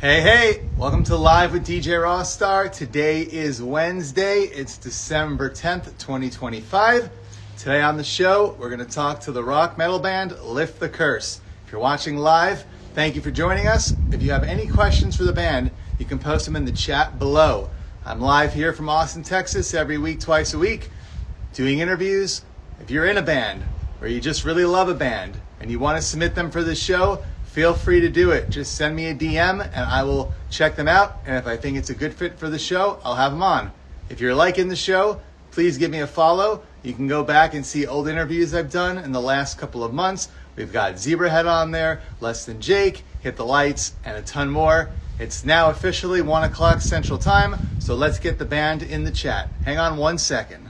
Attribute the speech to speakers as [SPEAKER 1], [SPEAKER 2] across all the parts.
[SPEAKER 1] Hey, hey, welcome to Live with DJ Rossstar. Today is Wednesday. It's December 10th, 2025. Today on the show, we're going to talk to the rock metal band Lift the Curse. If you're watching live, thank you for joining us. If you have any questions for the band, you can post them in the chat below. I'm live here from Austin, Texas every week, twice a week, doing interviews. If you're in a band or you just really love a band and you want to submit them for this show, feel free to do it. Just send me a DM and I will check them out. And if I think it's a good fit for the show, I'll have them on. If you're liking the show, please give me a follow. You can go back and see old interviews I've done in the last couple of months. We've got Zebrahead on there, Less Than Jake, Hit the Lights, and a ton more. It's now officially 1 o'clock Central Time, so let's get the band in the chat. Hang on 1 second.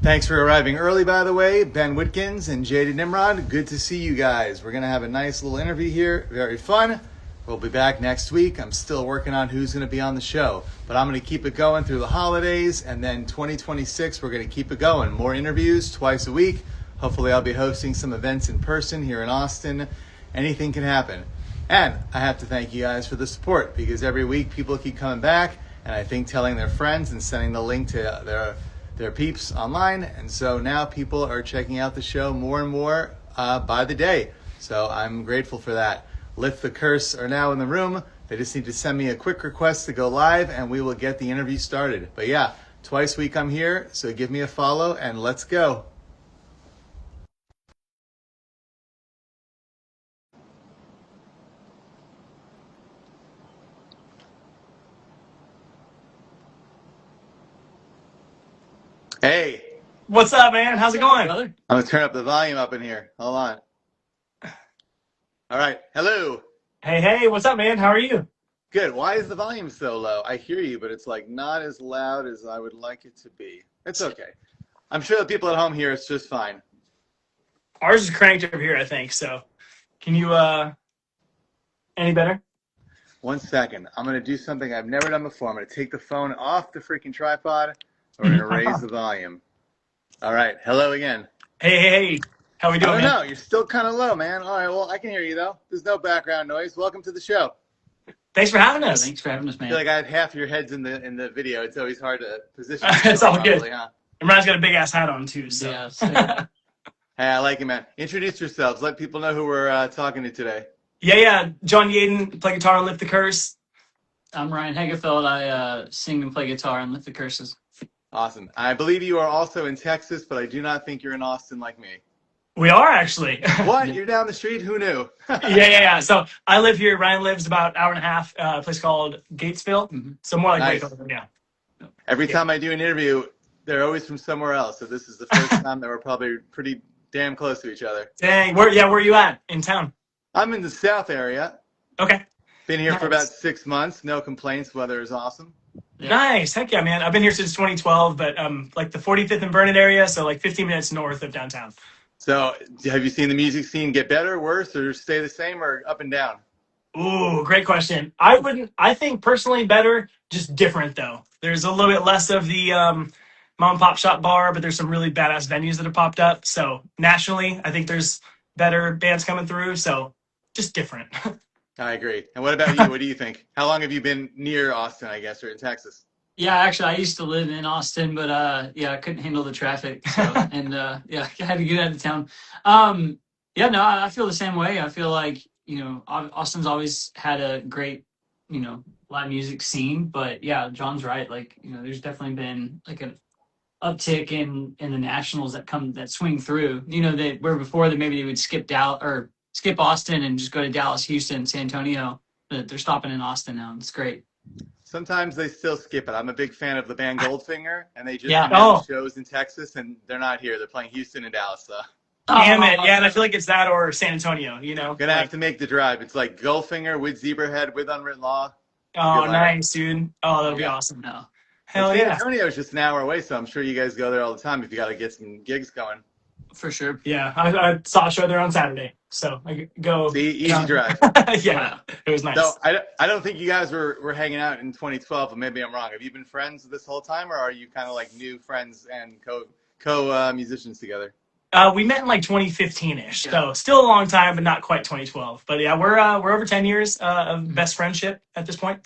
[SPEAKER 1] Thanks for arriving early, by the way, Ben Whitkins and Jaded Nimrod. Good to see you guys. We're going to have a nice little interview here. Very fun. We'll be back next week. I'm still working on who's going to be on the show, but I'm going to keep it going through the holidays, and then 2026, we're going to keep it going. More interviews twice a week. Hopefully, I'll be hosting some events in person here in Austin. Anything can happen. And I have to thank you guys for the support, because every week people keep coming back, and I think telling their friends and sending the link to their peeps online, and so now people are checking out the show more and more by the day. So I'm grateful for that. Lift the Curse are now in the room. They just need to send me a quick request to go live, and we will get the interview started. But yeah, twice a week I'm here, so give me a follow, and let's go. Hey.
[SPEAKER 2] What's up, man? How's it going, brother?
[SPEAKER 1] I'm gonna turn up the volume up in here. Hold on. All right. Hello.
[SPEAKER 2] Hey, what's up, man? How are you?
[SPEAKER 1] Good. Why is the volume so low? I hear you, but it's like not as loud as I would like it to be. It's okay. I'm sure the people at home hear it's just fine.
[SPEAKER 2] Ours is cranked over here, I think. So, can you any better?
[SPEAKER 1] 1 second. I'm gonna do something I've never done before. I'm gonna take the phone off the freaking tripod. We're gonna raise the volume. All right. Hello again.
[SPEAKER 2] Hey. How we doing,
[SPEAKER 1] I don't
[SPEAKER 2] man?
[SPEAKER 1] know. You're still kind of low, man. All right. Well, I can hear you though. There's no background noise. Welcome to the show.
[SPEAKER 2] Thanks for having us.
[SPEAKER 3] Thanks for having us,
[SPEAKER 1] I
[SPEAKER 3] man.
[SPEAKER 1] feel like I have half your heads in the video. It's always hard to position.
[SPEAKER 2] It's all
[SPEAKER 1] properly,
[SPEAKER 2] good.
[SPEAKER 1] huh?
[SPEAKER 2] And Ryan's got a big ass hat on too. So
[SPEAKER 3] Yeah.
[SPEAKER 1] Hey, I like it, man. Introduce yourselves. Let people know who we're talking to today.
[SPEAKER 2] yeah. John Yaden, play guitar and Lift the Curse.
[SPEAKER 3] I'm Ryan Hegefeld. I sing and play guitar and Lift the Curses.
[SPEAKER 1] Awesome. I believe you are also in Texas, but I do not think you're in Austin like me.
[SPEAKER 2] We are actually.
[SPEAKER 1] What? You're down the street? Who knew?
[SPEAKER 2] Yeah. So I live here. Ryan lives about an hour and a half. A place called Gatesville.
[SPEAKER 3] Mm-hmm.
[SPEAKER 2] So more like
[SPEAKER 1] Nice.
[SPEAKER 2] Waco. Yeah.
[SPEAKER 1] Every time I do an interview, they're always from somewhere else. So this is the first time that we're probably pretty damn close to each other.
[SPEAKER 2] Dang. Where are you at in town?
[SPEAKER 1] I'm in the South area.
[SPEAKER 2] Okay.
[SPEAKER 1] Been here for
[SPEAKER 2] Nice.
[SPEAKER 1] about 6 months. No complaints. Weather is awesome.
[SPEAKER 3] Yeah.
[SPEAKER 2] Nice. Heck yeah, man. I've been here since 2012, but like the 45th and Vernon area, so like 15 minutes north of downtown.
[SPEAKER 1] So have you seen the music scene get better, worse, or stay the same, or up and down?
[SPEAKER 2] Ooh, great question. I think personally better, just different though. There's a little bit less of the mom and pop shop bar, but there's some really badass venues that have popped up. So nationally, I think there's better bands coming through. So just different.
[SPEAKER 1] I agree. And what about you? What do you think? How long have you been near Austin, I guess, or in Texas?
[SPEAKER 3] Yeah, actually, I used to live in Austin, but I couldn't handle the traffic, so, and I had to get out of town. I feel the same way. I feel like Austin's always had a great live music scene, but yeah, John's right. Like there's definitely been like an uptick in the nationals that swing through. That where before that maybe they would skip Austin and just go to Dallas, Houston, San Antonio. But they're stopping in Austin now. It's great.
[SPEAKER 1] Sometimes they still skip it. I'm a big fan of the band Goldfinger, and they just
[SPEAKER 2] Yeah.
[SPEAKER 1] announced shows in Texas, and they're not here. They're playing Houston and Dallas, though.
[SPEAKER 2] Damn it. Yeah, and I feel like it's that or San Antonio,
[SPEAKER 1] Gonna have to make the drive. It's like Goldfinger with Zebrahead with Unwritten Law.
[SPEAKER 2] Oh, nice, dude. Oh, that'll be awesome.
[SPEAKER 3] No.
[SPEAKER 2] Hell
[SPEAKER 1] San
[SPEAKER 2] yeah.
[SPEAKER 1] Antonio is just an hour away, so I'm sure you guys go there all the time if you got to get some gigs going.
[SPEAKER 3] For sure.
[SPEAKER 2] Yeah, I saw a show there on Saturday, so I go.
[SPEAKER 1] See, easy drive.
[SPEAKER 2] Yeah, it was nice.
[SPEAKER 1] So I don't think you guys were hanging out in 2012, but maybe I'm wrong. Have you been friends this whole time, or are you kind of like new friends and co musicians together?
[SPEAKER 2] We met in like 2015-ish,
[SPEAKER 3] Yeah.
[SPEAKER 2] so still a long time, but not quite 2012. But yeah, we're over 10 years of best friendship at this point.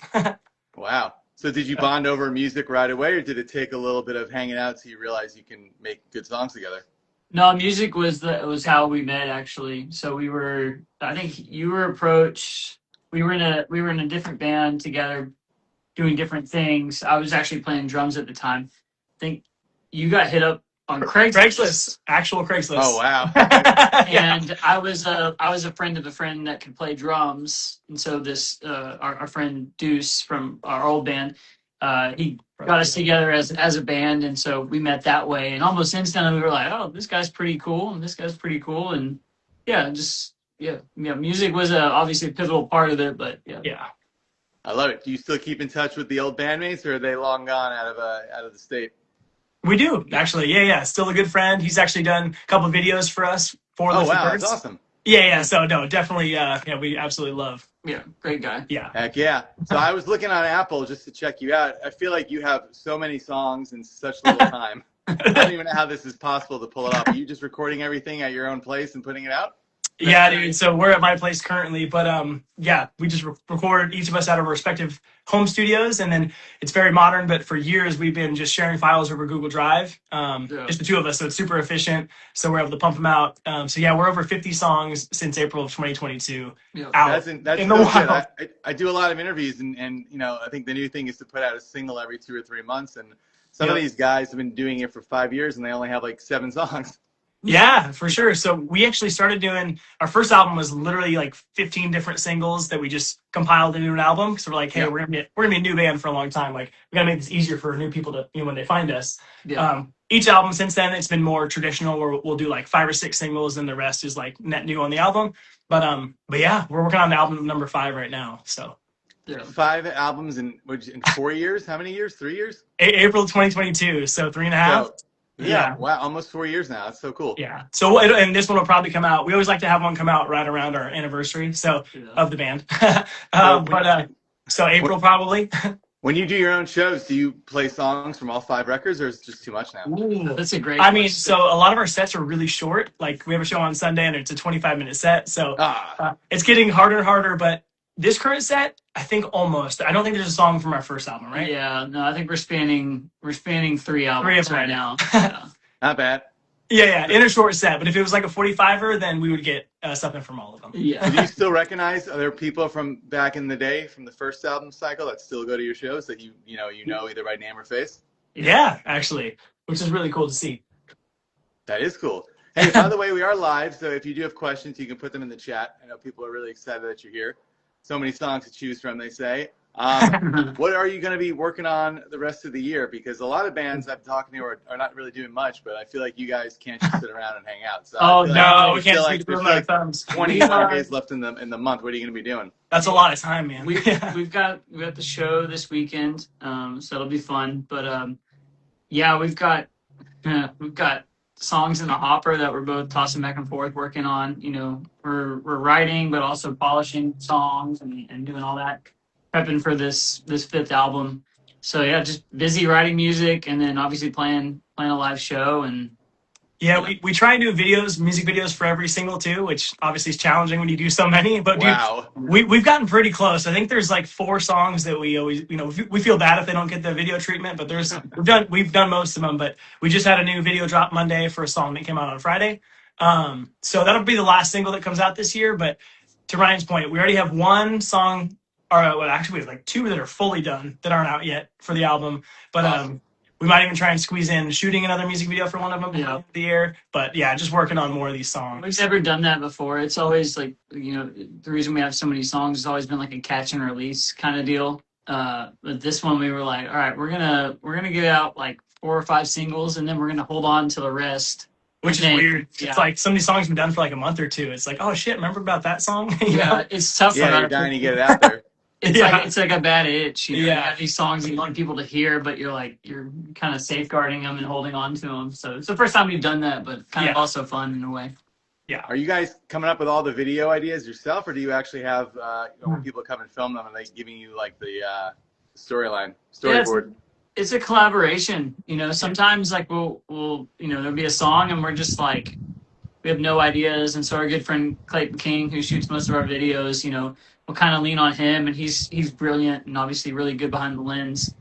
[SPEAKER 1] Wow. So did you bond over music right away, or did it take a little bit of hanging out so you realize you can make good songs together?
[SPEAKER 3] No, music was how we met actually. So I think you were approached. We were in a different band together, doing different things. I was actually playing drums at the time. I think you got hit up on Craigslist.
[SPEAKER 2] Actual Craigslist.
[SPEAKER 1] Oh, wow.
[SPEAKER 2] Yeah.
[SPEAKER 3] And I was a friend of a friend that could play drums, and so this our friend Deuce from our old band, he got us together as a band, and so we met that way, and almost instantly we were like, oh, this guy's pretty cool, and this guy's pretty cool, and yeah, just yeah, music was obviously a pivotal part of it, but yeah.
[SPEAKER 2] Yeah.
[SPEAKER 1] I love it. Do you still keep in touch with the old bandmates, or are they long gone out of the state?
[SPEAKER 2] We do, actually. Yeah. Still a good friend. He's actually done a couple videos for us for
[SPEAKER 1] Oh,
[SPEAKER 2] Lift the
[SPEAKER 1] wow,
[SPEAKER 2] Curse.
[SPEAKER 1] that's awesome.
[SPEAKER 2] Yeah. So no, definitely. We absolutely love.
[SPEAKER 3] Yeah, great guy.
[SPEAKER 2] Yeah.
[SPEAKER 1] Heck yeah. So I was looking on Apple just to check you out. I feel like you have so many songs in such little time. I don't even know how this is possible to pull it off. Are you just recording everything at your own place and putting it out?
[SPEAKER 2] Yeah, dude. So we're at my place currently, but yeah, we just record each of us out of our respective home studios, and then it's very modern. But for years, we've been just sharing files over Google Drive, just the two of us. So it's super efficient. So we're able to pump them out. So yeah, we're over 50 songs since April of 2022.
[SPEAKER 3] Yeah.
[SPEAKER 2] Out
[SPEAKER 1] That's
[SPEAKER 2] in
[SPEAKER 1] so
[SPEAKER 2] the
[SPEAKER 1] good.
[SPEAKER 2] wild.
[SPEAKER 1] I do a lot of interviews, and I think the new thing is to put out a single every 2 or 3 months. And some of
[SPEAKER 2] Yep.
[SPEAKER 1] these guys have been doing it for 5 years, and they only have like 7 songs.
[SPEAKER 2] Yeah, for sure. So we actually started doing our first album was literally like 15 different singles that we just compiled into an album. So we're like, hey,
[SPEAKER 1] Yeah.
[SPEAKER 2] we're gonna be a new band for a long time. Like we gotta make this easier for new people to when they find us.
[SPEAKER 3] Yeah.
[SPEAKER 2] Each album since then it's been more traditional where we'll do like 5 or 6 singles and the rest is like net new on the album. But yeah, we're working on album number 5 right now. So
[SPEAKER 3] Yeah.
[SPEAKER 1] 5 albums in 4 years? How many years? 3 years?
[SPEAKER 2] April 2022, so 3.5.
[SPEAKER 1] So, yeah, wow, almost 4 years now. That's so cool.
[SPEAKER 2] Yeah. So and this one will probably come out. We always like to have one come out right around our anniversary, so
[SPEAKER 3] Yeah.
[SPEAKER 2] of the band.
[SPEAKER 1] So
[SPEAKER 2] So April probably.
[SPEAKER 1] when you do your own shows, do you play songs from all 5 records, or is it just too much now?
[SPEAKER 3] Ooh, that's a great
[SPEAKER 2] I mean,
[SPEAKER 3] question.
[SPEAKER 2] so a lot of our sets are really short. Like we have a show on Sunday and it's a 25-minute set, so it's getting harder and harder. But this current set, I think almost. I don't think there's a song from our first album, right?
[SPEAKER 3] Yeah, no, I think we're spanning 3 albums
[SPEAKER 2] 3 of them
[SPEAKER 3] right now.
[SPEAKER 1] Not bad.
[SPEAKER 2] Yeah, in a short set. But if it was like a 45er, then we would get something from all of them.
[SPEAKER 3] Yeah.
[SPEAKER 1] So do you still recognize other people from back in the day, from the first album cycle, that still go to your shows that you know either by name or face?
[SPEAKER 2] Yeah, actually, which is really cool to see.
[SPEAKER 1] That is cool. Hey, by the way, we are live, so if you do have questions, you can put them in the chat. I know people are really excited that you're here. So many songs to choose from, they say. What are you going to be working on the rest of the year? Because a lot of bands I'm talking to are not really doing much, but I feel like you guys can't just sit around and hang out. So
[SPEAKER 2] Oh
[SPEAKER 1] I feel
[SPEAKER 2] no, we
[SPEAKER 1] I feel
[SPEAKER 2] can't
[SPEAKER 1] like
[SPEAKER 2] speak
[SPEAKER 1] there's
[SPEAKER 2] with our
[SPEAKER 1] like
[SPEAKER 2] thumbs.
[SPEAKER 1] 25 days left in the month. What are you going to be doing?
[SPEAKER 2] That's a lot of time, man.
[SPEAKER 3] We've got the show this weekend, so it'll be fun. But yeah, we've got songs in the hopper that we're both tossing back and forth working on. We're writing, but also polishing songs and doing all that, prepping for this 5th album. So yeah, just busy writing music and then obviously playing a live show and.
[SPEAKER 2] Yeah, we try and do music videos for every single too, which obviously is challenging when you do so many. But
[SPEAKER 1] Wow.
[SPEAKER 2] dude, we've gotten pretty close. I think there's like 4 songs that we always, we feel bad if they don't get the video treatment. But we've done most of them. But we just had a new video drop Monday for a song that came out on Friday. So that'll be the last single that comes out this year. But to Ryan's point, we already have 1 song, or well, actually we have like 2 that are fully done that aren't out yet for the album. But
[SPEAKER 1] Awesome.
[SPEAKER 2] we might even try and squeeze in shooting another music video for one of them before the year. But yeah, just working on more of these songs.
[SPEAKER 3] We've never done that before. It's always like, the reason we have so many songs has always been like a catch and release kind of deal. But this one we were like, all right, we're gonna get out like 4 or 5 singles and then we're gonna hold on to the rest.
[SPEAKER 2] Which is weird. Yeah. It's like some of these songs have been done for like a month or 2. It's like, oh shit, remember about that song?
[SPEAKER 3] Yeah, it's tough.
[SPEAKER 1] Yeah, you're dying to get it out there.
[SPEAKER 3] It's like a bad itch. You
[SPEAKER 2] Yeah.
[SPEAKER 3] have these songs you want people to hear, but you're kind of safeguarding them and holding on to them. So it's the first time we've done that, but kind of also fun in a way.
[SPEAKER 2] Yeah.
[SPEAKER 1] Are you guys coming up with all the video ideas yourself, or do you actually have when people come and film them and they giving you like the storyboard?
[SPEAKER 3] It's a collaboration. Sometimes like we'll there'll be a song and we're just like, we have no ideas, and so our good friend Clayton King, who shoots most of our videos, we'll kind of lean on him, and he's brilliant and obviously really good behind the lens.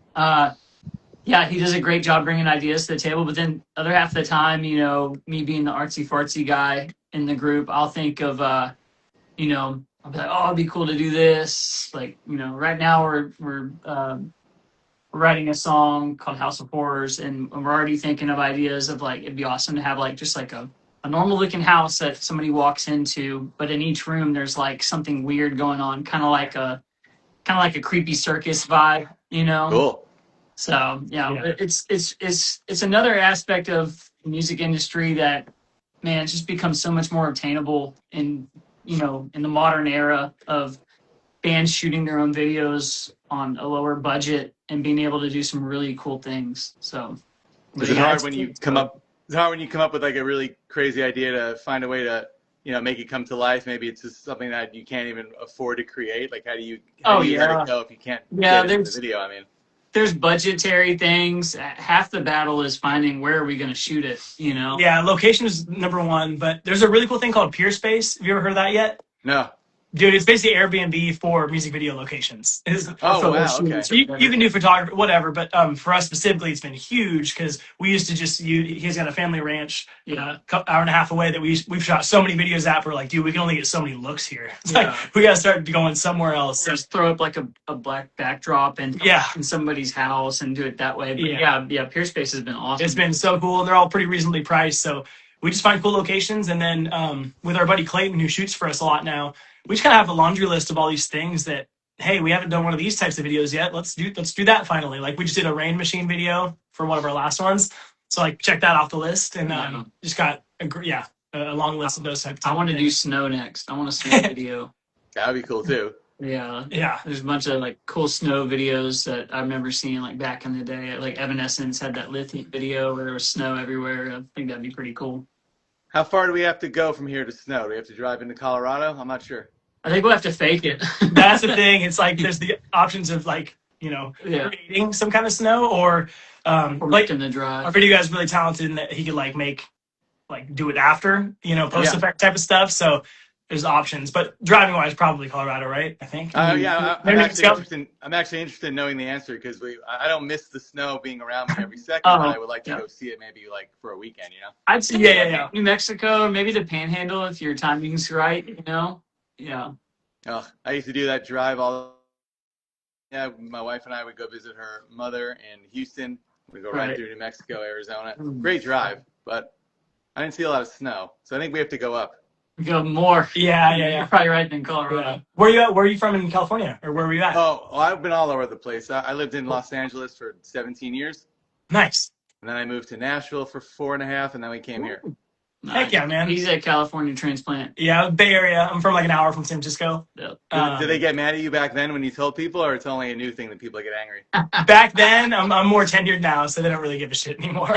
[SPEAKER 3] Yeah, he does a great job bringing ideas to the table. But then other half of the time, me being the artsy fartsy guy in the group, I'll think of, I'll be like, oh, it'd be cool to do this. Like, right now we're writing a song called House of Horrors, and we're already thinking of ideas of like it'd be awesome to have like just like a normal looking house that somebody walks into, but in each room there's like something weird going on, kind of like a creepy circus vibe,
[SPEAKER 1] Cool.
[SPEAKER 3] So yeah. It's another aspect of the music industry that, man, it's just become so much more obtainable in the modern era of bands shooting their own videos on a lower budget and being able to do some really cool things. So
[SPEAKER 1] Is it hard when you come up? It's hard when you come up with like a really crazy idea to find a way to, make it come to life. Maybe it's just something that you can't even afford to create. Like, how do you let it go if you can't get it in the video? I mean,
[SPEAKER 3] there's budgetary things. Half the battle is finding where are we going to shoot it,
[SPEAKER 2] Yeah, location is number one, but there's a really cool thing called Peer Space. Have you ever heard of that yet?
[SPEAKER 1] No.
[SPEAKER 2] Dude, it's basically Airbnb for music video locations.
[SPEAKER 1] Oh, wow, okay.
[SPEAKER 2] So you can do photography, whatever, but for us specifically, it's been huge because we used to he's got a family ranch hour and a half away that we've shot so many videos at. We're like, dude, we can only get so many looks here. It's like, we got to start going somewhere else.
[SPEAKER 3] Just throw up like a black backdrop in somebody's house and do it that way. But yeah, Peer Space has been awesome.
[SPEAKER 2] It's been so cool. They're all pretty reasonably priced. So we just find cool locations. And then with our buddy Clayton, who shoots for us a lot now, we just kind of have a laundry list of all these things that, hey, we haven't done one of these types of videos yet. Let's do that finally. Like, we just did a rain machine video for one of our last ones. So like, check that off the list, and just got a long list of those types.
[SPEAKER 3] I want to do snow next. I want a snow video.
[SPEAKER 1] That'd be cool too.
[SPEAKER 3] Yeah. There's a bunch of like cool snow videos that I remember seeing like back in the day. Like Evanescence had that Lithium video where there was snow everywhere. I think that'd be pretty cool.
[SPEAKER 1] How far do we have to go from here to snow? Do we have to drive into Colorado? I'm not sure.
[SPEAKER 3] I think we'll have to fake it.
[SPEAKER 2] That's the thing. It's like there's the options of like, creating some kind of snow or
[SPEAKER 3] making the drive.
[SPEAKER 2] Our video guy's really talented in that he could do it after, post effect type of stuff. So there's options, but driving wise, probably Colorado, right? I think.
[SPEAKER 1] I'm actually interested in knowing the answer because I don't miss the snow being around me every second. But I would like to go see it maybe like for a weekend,
[SPEAKER 3] I'd say New Mexico, maybe the Panhandle if your timing's right, Yeah.
[SPEAKER 1] Oh, I used to do that drive my wife and I would go visit her mother in Houston. We'd go right through New Mexico, Arizona. Great drive, but I didn't see a lot of snow. So I think we have to go up.
[SPEAKER 3] Go more.
[SPEAKER 2] Yeah.
[SPEAKER 3] You're probably right in Colorado.
[SPEAKER 2] Yeah. Where are you at? Where are you from in California? Or where were you at?
[SPEAKER 1] Oh, I've been all over the place. I lived in Los Angeles for 17 years.
[SPEAKER 2] Nice.
[SPEAKER 1] And then I moved to Nashville for 4.5, and then we came here.
[SPEAKER 3] Nice.
[SPEAKER 2] Heck yeah, man.
[SPEAKER 3] He's a California transplant.
[SPEAKER 2] Yeah, Bay Area. I'm from like an hour from San Francisco.
[SPEAKER 3] Yep.
[SPEAKER 1] Did they get mad at you back then when you told people, or it's only a new thing that people get angry?
[SPEAKER 2] Back then, I'm more tenured now, so they don't really give a shit anymore.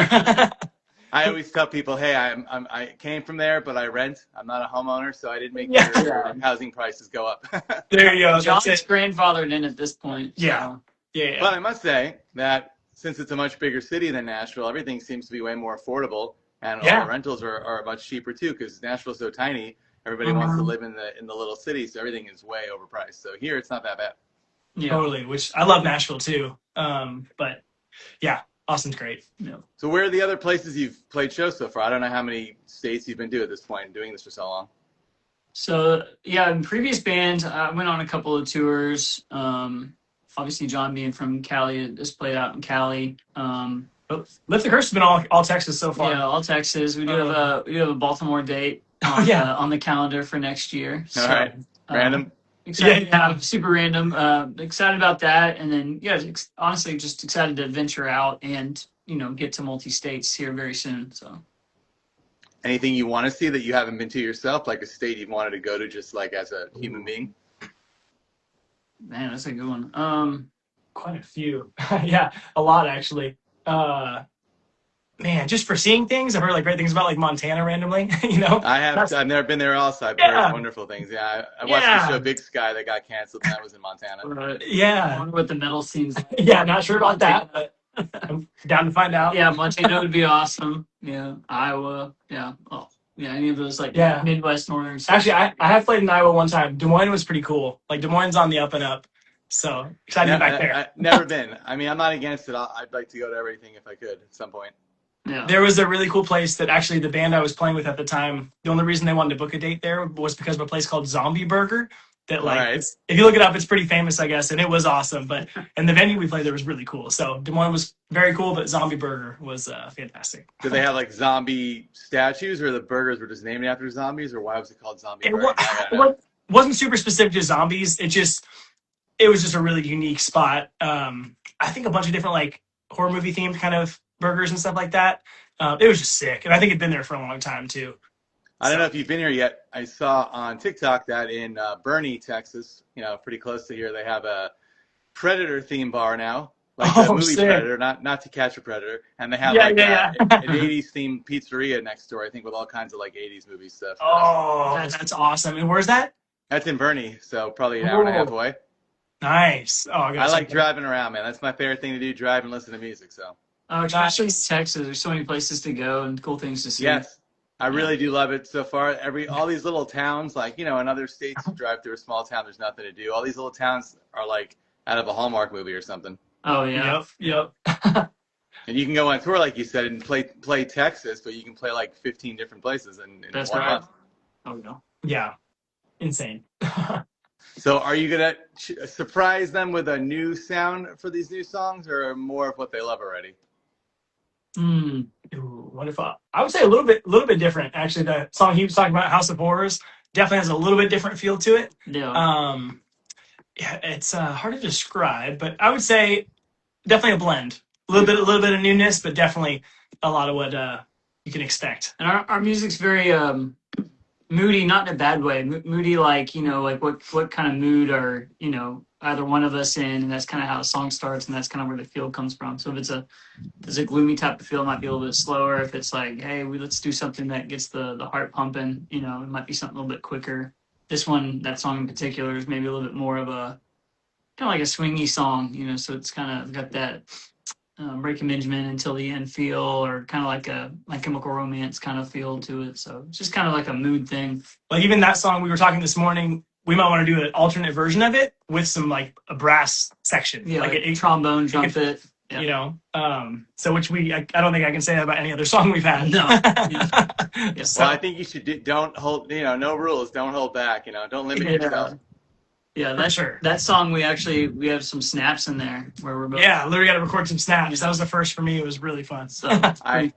[SPEAKER 1] I always tell people, hey, I came from there, but I rent. I'm not a homeowner, so I didn't make your housing prices go up.
[SPEAKER 2] There you go.
[SPEAKER 3] John's grandfathered in at this point.
[SPEAKER 2] Yeah.
[SPEAKER 3] So.
[SPEAKER 2] Yeah.
[SPEAKER 1] But I must say that since it's a much bigger city than Nashville, everything seems to be way more affordable. And all the rentals are much cheaper too, because Nashville's so tiny. Everybody wants to live in the little city, so everything is way overpriced. So here, it's not that bad.
[SPEAKER 2] Yeah. Totally. Which I love Nashville too. But yeah, Austin's great.
[SPEAKER 3] Yeah.
[SPEAKER 1] So where are the other places you've played shows so far? I don't know how many states you've been to at this point, doing this for so long.
[SPEAKER 3] So in previous bands, I went on a couple of tours. Obviously, John being from Cali, just played out in Cali.
[SPEAKER 2] Lift the Curse has been all Texas so far.
[SPEAKER 3] Yeah, all Texas. We do have a Baltimore date on the calendar for next year.
[SPEAKER 1] All right. Random.
[SPEAKER 3] Excited, super random. Excited about that, and then honestly, just excited to venture out and get to multi-states here very soon. So,
[SPEAKER 1] anything you want to see that you haven't been to yourself, like a state you've wanted to go to, just like as a human being?
[SPEAKER 3] Man, that's a good one.
[SPEAKER 2] Quite a few. Yeah, a lot actually. Man, just for seeing things, I've heard like great things about like Montana randomly.
[SPEAKER 1] I have. I've never been there also. I've heard wonderful things. Yeah, I watched the show Big Sky that got canceled, and that was in Montana.
[SPEAKER 3] I wonder what the metal scene's like.
[SPEAKER 2] Yeah, not sure about that, but I'm down to find out.
[SPEAKER 3] Yeah, Montana would be awesome. Yeah, Iowa. Yeah. Oh, any of those like
[SPEAKER 2] Yeah.
[SPEAKER 3] Midwest northern states.
[SPEAKER 2] Actually, I have played in Iowa one time. Des Moines was pretty cool. Like Des Moines on the up and up. So excited to be back there.
[SPEAKER 1] Never been. I mean, I'm not against it. I'd like to go to everything if I could at some point.
[SPEAKER 3] Yeah.
[SPEAKER 2] There was a really cool place that actually the band I was playing with at the time, the only reason they wanted to book a date there was because of a place called Zombie Burger. That like,
[SPEAKER 1] Right.
[SPEAKER 2] if you look it up, it's pretty famous, I guess, and it was awesome. But and the venue we played there was really cool. So Des Moines was very cool, but Zombie Burger was
[SPEAKER 1] Did
[SPEAKER 2] fantastic.
[SPEAKER 1] they have like zombie statues, or the burgers were just named after zombies, or why was it called Zombie Burger?
[SPEAKER 2] Wasn't super specific to zombies. It was just a really unique spot. I think a bunch of different like horror movie themed kind of burgers and stuff like that. It was just sick, and I think it'd been there for a long time too.
[SPEAKER 1] I don't know if you've been here yet. I saw on TikTok that in Boerne, Texas, pretty close to here, they have a Predator theme bar now, like the movie
[SPEAKER 2] sick.
[SPEAKER 1] Predator, not To Catch a Predator, and they have an 80s themed pizzeria next door, I think, with all kinds of like 80s movie stuff.
[SPEAKER 2] Oh, that's awesome. And where's that?
[SPEAKER 1] That's in Boerne, so probably an hour and a half away.
[SPEAKER 2] Nice. Oh,
[SPEAKER 1] I like driving around, man. That's my favorite thing to do, drive and listen to music. So.
[SPEAKER 3] Oh, especially in Texas, there's so many places to go and cool things to see.
[SPEAKER 1] Yes. I really do love it so far. All these little towns, like, in other states, you drive through a small town, there's nothing to do. All these little towns are like out of a Hallmark movie or something.
[SPEAKER 3] Oh, yeah.
[SPEAKER 2] Yep.
[SPEAKER 1] And you can go on tour, like you said, and play Texas, but you can play like 15 different places in
[SPEAKER 3] That's
[SPEAKER 1] 1
[SPEAKER 3] right.
[SPEAKER 1] month.
[SPEAKER 3] Oh, no.
[SPEAKER 2] Yeah. Insane.
[SPEAKER 1] So are you going to surprise them with a new sound for these new songs, or more of what they love already?
[SPEAKER 2] Ooh, what if I would say a little bit different. Actually, the song he was talking about, House of Horrors, definitely has a little bit different feel to it.
[SPEAKER 3] Yeah.
[SPEAKER 2] Yeah, it's hard to describe, but I would say definitely a blend. A little bit of newness, but definitely a lot of what you can expect.
[SPEAKER 3] And our music's very moody, not in a bad way. Moody, like, like what kind of mood are, either one of us in, and that's kind of how a song starts, and that's kind of where the feel comes from. So if it's a gloomy type of feel, it might be a little bit slower. If it's like, hey, let's do something that gets the heart pumping, it might be something a little bit quicker. This one, that song in particular, is maybe a little bit more of a kind of like a swingy song, so it's kind of got that Breaking Benjamin Until the End feel, or kind of like a My Chemical Romance kind of feel to it. So it's just kind of like a mood thing.
[SPEAKER 2] Like even that song we were talking this morning, we might want to do an alternate version of it with some like a brass section,
[SPEAKER 3] yeah, like a trombone, trumpet.
[SPEAKER 2] So which I don't think I can say that about any other song we've had.
[SPEAKER 3] No.
[SPEAKER 1] Yeah.
[SPEAKER 2] So,
[SPEAKER 1] well, I think you should don't hold, no rules, don't hold back, don't limit yourself.
[SPEAKER 3] Yeah, that's
[SPEAKER 2] sure.
[SPEAKER 3] That song we have some snaps in there where we're both.
[SPEAKER 2] Yeah, literally got to record some snaps. That was the first for me. It was really fun.
[SPEAKER 3] So
[SPEAKER 1] I've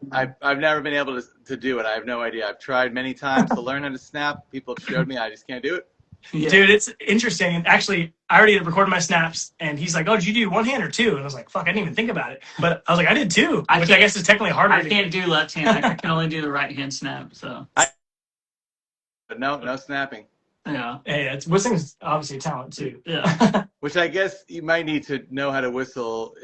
[SPEAKER 1] never been able to do it. I have no idea. I've tried many times to learn how to snap. People have showed me. I just can't do it.
[SPEAKER 2] Yeah. Dude, it's interesting. And actually, I already had recorded my snaps, and he's like, "Oh, did you do one hand or two?" And I was like, "Fuck, I didn't even think about it." But I was like, "I did two," which I guess is technically harder.
[SPEAKER 3] I can't do left hand. I can only do the right hand snap. So.
[SPEAKER 1] But no snapping.
[SPEAKER 3] Yeah.
[SPEAKER 2] Hey, whistling's obviously a talent too.
[SPEAKER 3] Yeah.
[SPEAKER 1] Which I guess you might need to know how to whistle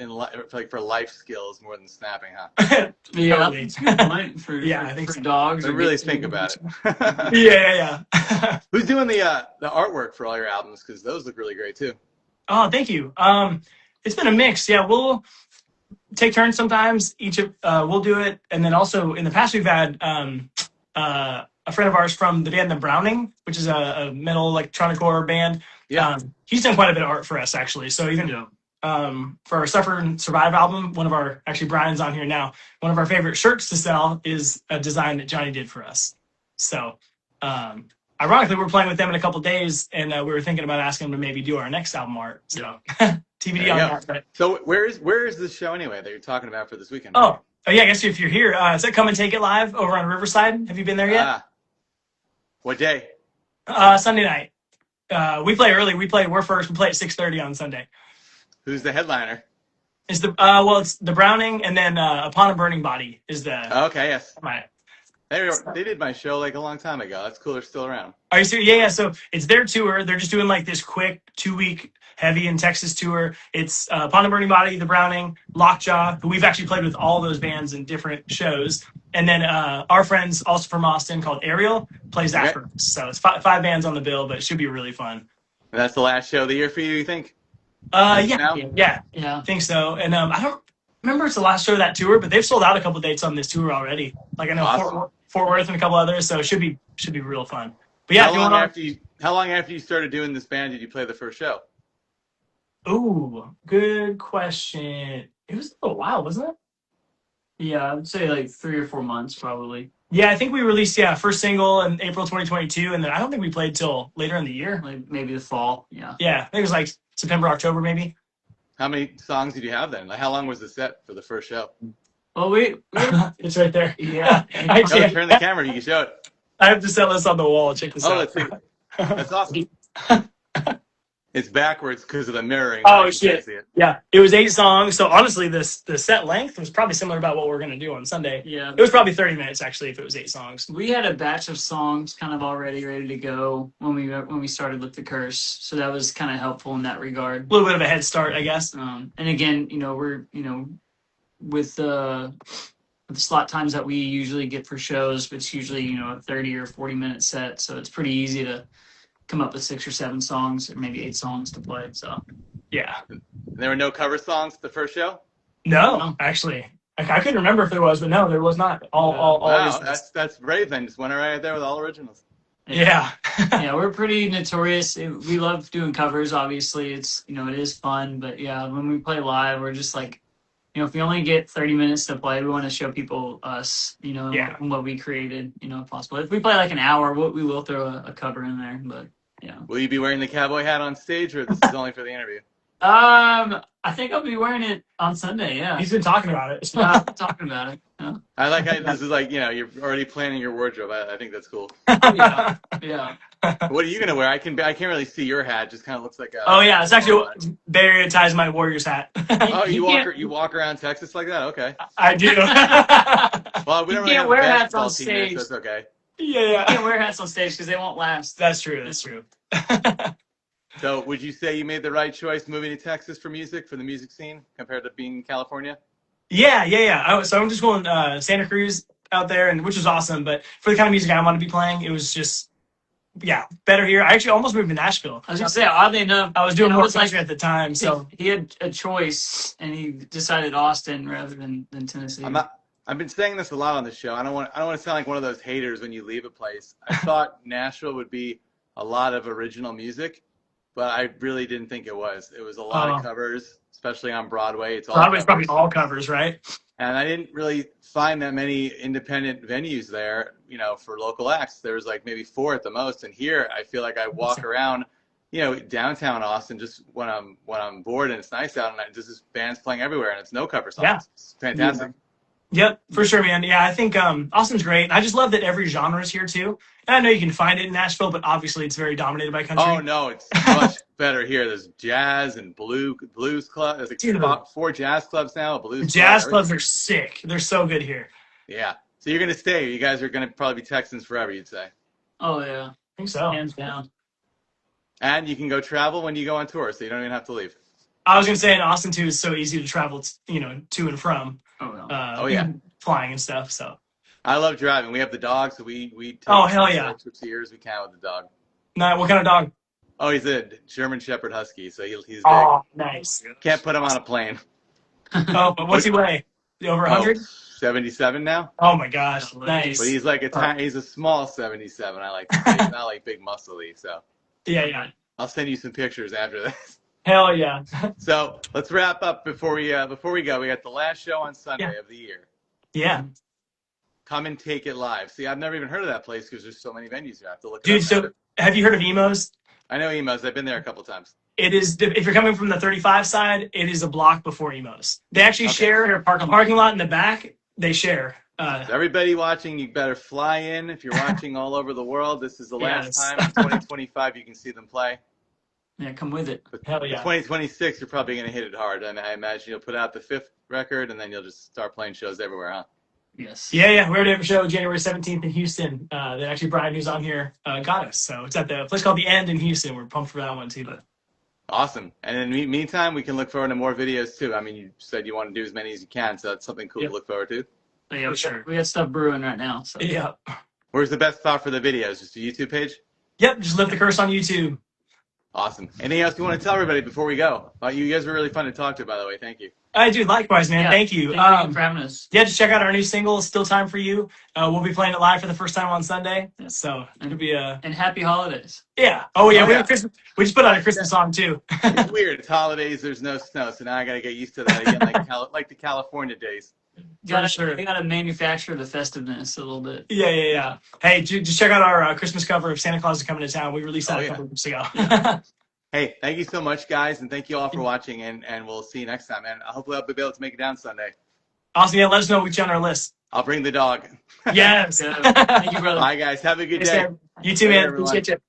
[SPEAKER 1] for life skills more than snapping, huh?
[SPEAKER 3] Yeah, that's a good point for
[SPEAKER 2] I think
[SPEAKER 3] for dogs.
[SPEAKER 1] But really think about it.
[SPEAKER 2] Yeah.
[SPEAKER 1] Who's doing the artwork for all your albums? Because those look really great too.
[SPEAKER 2] Oh, thank you. It's been a mix. Yeah, we'll take turns sometimes. We'll do it, and then also in the past we've had a friend of ours from the band The Browning, which is a metal electronic horror band.
[SPEAKER 1] Yeah.
[SPEAKER 2] He's done quite a bit of art for us, actually. So even for our Suffer and Survive album, Brian's on here now, one of our favorite shirts to sell is a design that Johnny did for us. So ironically, we're playing with them in a couple days, and we were thinking about asking them to maybe do our next album art. So TBD on that. But...
[SPEAKER 1] So where is this show anyway that you're talking about for this weekend?
[SPEAKER 2] Oh yeah, I guess if you're here, it's at Come and Take It Live over on Riverside. Have you been there yet?
[SPEAKER 1] What day?
[SPEAKER 2] Sunday night. We play early. We're first. We play at 6:30 on Sunday.
[SPEAKER 1] Who's the headliner?
[SPEAKER 2] It's it's the Browning, and then Upon a Burning Body is the.
[SPEAKER 1] Okay, yes.
[SPEAKER 2] Right.
[SPEAKER 1] They did my show a long time ago. That's cool. They're still around.
[SPEAKER 2] Are you serious? Yeah. So it's their tour. They're just doing this quick 2-week heavy in Texas tour. It's Upon a Burning Body, the Browning, Lockjaw, who we've actually played with all those bands in different shows. And then our friends also from Austin called Ariel plays after us. So it's five bands on the bill, but it should be really fun.
[SPEAKER 1] And that's the last show of the year for you think?
[SPEAKER 2] Yeah. I think so. And I don't remember it's the last show of that tour, but they've sold out a couple dates on this tour already. I know
[SPEAKER 1] awesome.
[SPEAKER 2] Fort Worth and a couple others. So it should be real fun. But yeah,
[SPEAKER 1] how long after you started doing this band did you play the first show?
[SPEAKER 2] Ooh, good question. It was a little while, wasn't it?
[SPEAKER 3] Yeah, I would say like 3 or 4 months probably.
[SPEAKER 2] Yeah, I think we released first single in April 2022, and then I don't think we played till later in the year.
[SPEAKER 3] Like maybe the fall. Yeah.
[SPEAKER 2] Yeah, I think it was like September, October, maybe.
[SPEAKER 1] How many songs did you have then? Like, how long was the set for the first show?
[SPEAKER 3] Well, we
[SPEAKER 2] It's right there.
[SPEAKER 3] yeah.
[SPEAKER 2] I,
[SPEAKER 1] Turn the camera. You can show it.
[SPEAKER 2] I have the set list on the wall. Check this out.
[SPEAKER 1] Let's see. That's awesome. It's backwards because of the mirroring.
[SPEAKER 2] Oh shit! Yeah, it was 8 songs. So honestly, the set length was probably similar about what we're gonna do on Sunday.
[SPEAKER 3] Yeah,
[SPEAKER 2] it was probably 30 minutes actually if it was 8 songs.
[SPEAKER 3] We had a batch of songs kind of already ready to go when we started with the curse, so that was kind of helpful in that regard.
[SPEAKER 2] A little bit of a head start, I guess.
[SPEAKER 3] And again, we're with the slot times that we usually get for shows, it's usually a 30 or 40 minute set, so it's pretty easy to come up with 6 or 7 songs or maybe 8 songs to play. So
[SPEAKER 2] yeah.
[SPEAKER 1] There were no cover songs at the first show?
[SPEAKER 2] No, actually. I couldn't remember if there was, but no, there was not.
[SPEAKER 1] Wow, that's brave then. Just went right there with all originals.
[SPEAKER 2] Yeah.
[SPEAKER 3] Yeah, we're pretty notorious. We love doing covers, obviously. It's it is fun, but yeah, when we play live, we're just like, if we only get 30 minutes to play, we want to show people us, and what we created, if possible. If we play like an hour, we will throw a cover in there, but yeah.
[SPEAKER 1] Will you be wearing the cowboy hat on stage, or this is only for the interview?
[SPEAKER 3] I think I'll be wearing it on Sunday. Yeah,
[SPEAKER 2] he's been talking about it.
[SPEAKER 3] Talking about it. Yeah.
[SPEAKER 1] I like how this is like you're already planning your wardrobe. I think that's cool.
[SPEAKER 3] Yeah.
[SPEAKER 1] What are you gonna wear? I can't really see your hat. It just kind of looks like a.
[SPEAKER 2] Oh yeah, it's actually Bay Area ties my Warriors hat.
[SPEAKER 1] Oh, you walk around Texas like that? Okay.
[SPEAKER 2] I do.
[SPEAKER 1] Well, we don't really
[SPEAKER 3] can't
[SPEAKER 1] have
[SPEAKER 3] wear
[SPEAKER 1] a
[SPEAKER 3] hats on
[SPEAKER 1] basketball team here,
[SPEAKER 3] stage.
[SPEAKER 1] so it's okay.
[SPEAKER 2] Yeah.
[SPEAKER 3] You can't wear hats on stage because they won't last.
[SPEAKER 2] That's true.
[SPEAKER 1] So, would you say you made the right choice moving to Texas for the music scene, compared to being in California?
[SPEAKER 2] Yeah. So I'm just going Santa Cruz out there, and which was awesome. But for the kind of music I want to be playing, it was just better here. I actually almost moved to Nashville.
[SPEAKER 3] I was gonna say, oddly enough,
[SPEAKER 2] I was doing more country at the time, so
[SPEAKER 3] he had a choice, and he decided Austin rather than Tennessee.
[SPEAKER 1] I've been saying this a lot on the show. I don't want to sound like one of those haters when you leave a place. I thought Nashville would be a lot of original music, but I really didn't think it was. It was a lot of covers, especially on Broadway. It's all
[SPEAKER 2] Broadway's
[SPEAKER 1] covers.
[SPEAKER 2] probably all covers, right?
[SPEAKER 1] And I didn't really find that many independent venues there, for local acts. There was like maybe 4 at the most. And here, I feel like I walk around, downtown Austin just when I'm bored and it's nice out, and there's just bands playing everywhere, and it's no cover songs.
[SPEAKER 2] Yeah.
[SPEAKER 1] It's fantastic.
[SPEAKER 2] Yep, for sure, man. Yeah, I think Austin's great. I just love that every genre is here too. And I know you can find it in Nashville, but obviously it's very dominated by country.
[SPEAKER 1] Oh no, it's much better here. There's jazz and blues club. There's like about 4 jazz clubs now. Blues
[SPEAKER 2] jazz clubs are sick. They're so good here.
[SPEAKER 1] Yeah. So you're gonna stay. You guys are gonna probably be Texans forever, you'd say.
[SPEAKER 3] Oh yeah,
[SPEAKER 2] I think so.
[SPEAKER 3] Hands down.
[SPEAKER 1] And you can go travel when you go on tour, so you don't even have to leave.
[SPEAKER 2] I was gonna say in Austin too, it's so easy to travel, to and from.
[SPEAKER 3] Oh
[SPEAKER 1] yeah,
[SPEAKER 2] flying and stuff. So
[SPEAKER 1] I love driving. We have the dog, so we take
[SPEAKER 2] hell yeah,
[SPEAKER 1] trips a year as we can with the dog.
[SPEAKER 2] Nah, what kind of dog?
[SPEAKER 1] Oh, he's a German Shepherd Husky, so he's big.
[SPEAKER 2] Oh, nice.
[SPEAKER 1] Can't put him on a plane.
[SPEAKER 2] Oh, but what's he weigh? Over 100?
[SPEAKER 1] 77 now.
[SPEAKER 2] Oh my gosh, nice.
[SPEAKER 1] But he's like he's a small 77. I like to say. He's not like big muscly, so.
[SPEAKER 2] Yeah.
[SPEAKER 1] I'll send you some pictures after this.
[SPEAKER 2] Hell yeah.
[SPEAKER 1] So let's wrap up before we go. We got the last show on Sunday of the year.
[SPEAKER 2] Yeah.
[SPEAKER 1] Come and take it live. See, I've never even heard of that place because there's so many venues. You have to look.
[SPEAKER 2] Dude, so have you heard of Emos?
[SPEAKER 1] I know Emos. I've been there a couple times.
[SPEAKER 2] It is, if you're coming from the 35 side, it is a block before Emos. They actually share a parking lot in the back. They share.
[SPEAKER 1] So everybody watching, you better fly in. If you're watching all over the world, this is the last time in 2025 you can see them play.
[SPEAKER 3] Yeah, come with it.
[SPEAKER 1] But
[SPEAKER 2] hell yeah.
[SPEAKER 1] 2026, you're probably going to hit it hard. And I imagine you'll put out the 5th record, and then you'll just start playing shows everywhere, huh?
[SPEAKER 3] Yes.
[SPEAKER 2] Yeah. We already have a show January 17th in Houston that actually Brian, who's on here, got us. So it's at the place called The End in Houston. We're pumped for that one too. But
[SPEAKER 1] awesome. And in the meantime, we can look forward to more videos too. I mean, you said you want to do as many as you can, so that's something cool to look forward to.
[SPEAKER 3] Yeah, for sure. We got stuff brewing right now. So.
[SPEAKER 2] Yeah.
[SPEAKER 1] Where's the best spot for the videos? Just a YouTube page?
[SPEAKER 2] Yep. Just Lift the Curse on YouTube.
[SPEAKER 1] Awesome. Anything else you want to tell everybody before we go? You guys were really fun to talk to, by the way. Thank you.
[SPEAKER 2] I do. Likewise, man.
[SPEAKER 3] Yeah.
[SPEAKER 2] Thank you.
[SPEAKER 3] Thank you again for having us.
[SPEAKER 2] Yeah, just check out our new single, Still Time for You. We'll be playing it live for the first time on Sunday. So it'll be
[SPEAKER 3] And happy holidays.
[SPEAKER 2] Yeah. Oh, yeah.
[SPEAKER 1] Oh,
[SPEAKER 2] We,
[SPEAKER 1] yeah.
[SPEAKER 2] have Christmas, we just put out a Christmas song, too.
[SPEAKER 1] It's weird. It's holidays. There's no snow, so now I got to get used to that again, like the California days.
[SPEAKER 2] Sure.
[SPEAKER 3] They gotta manufacture the festiveness a little bit.
[SPEAKER 2] Yeah. Hey, just check out our Christmas cover of Santa Claus is Coming to Town. We released that a couple weeks ago.
[SPEAKER 1] Hey, thank you so much, guys, and thank you all for watching, and we'll see you next time. And hopefully I'll be able to make it down Sunday.
[SPEAKER 2] Awesome. Yeah, let us know what we get on our list.
[SPEAKER 1] I'll bring the dog.
[SPEAKER 2] Yes.
[SPEAKER 3] Thank you, brother.
[SPEAKER 1] Bye, guys. Have a good
[SPEAKER 2] Thanks,
[SPEAKER 1] day.
[SPEAKER 2] man. You too,
[SPEAKER 1] Bye,
[SPEAKER 2] man.
[SPEAKER 1] everyone.
[SPEAKER 2] Appreciate you.